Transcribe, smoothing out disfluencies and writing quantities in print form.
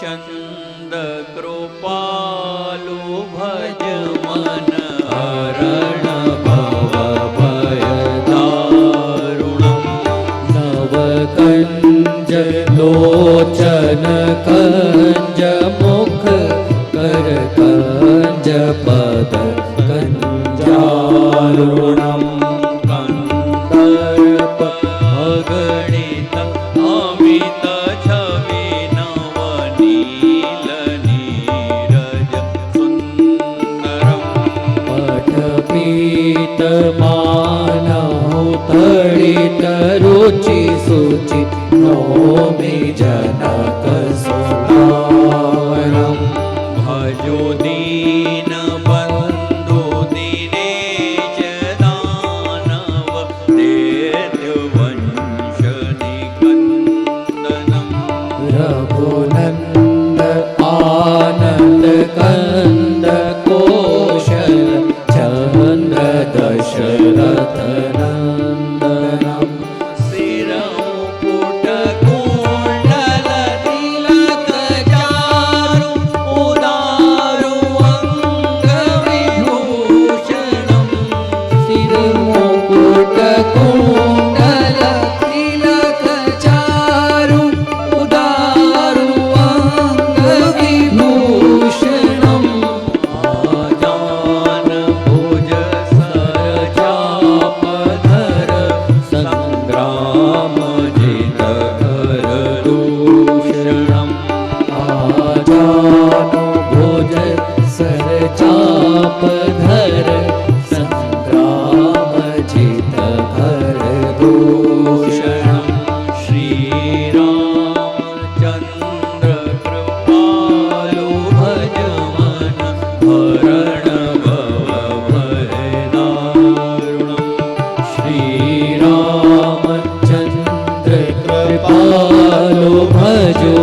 चंद कृपालु भज मन हरण भव भय दारुणम् नव कंज लोचन कंज मुख कर कंज पद कंजारुणम् कंदर्प अगणित अमित छवि नवनील नीरज सुंदरम् पटपीत मानहु तड़ित रुचि सुचि नौमि जनक सुतारम् भजो दीन बंधु दिनेश दानव दैत्य वंश निकंदनम् रघुनंद आनंद कंद कौशल चंद्र दशरथ नंदनम् शिरमुकुट कुंडल तिलक चारु उदारु अंग विभूषणम् सिरमुकुट कुंडल तिलक चारु उदारु अंग विभूषणम् आजान भुज सरचापधर संग्राम जित कर दूषणम् आजानु भुज सरचापधर संग्राम जित भर दूषणम् श्रीरामचंद्र कृपालु भज मन हरण भव भय दारुणम् श्रीरामचंद्र कृपालो भजो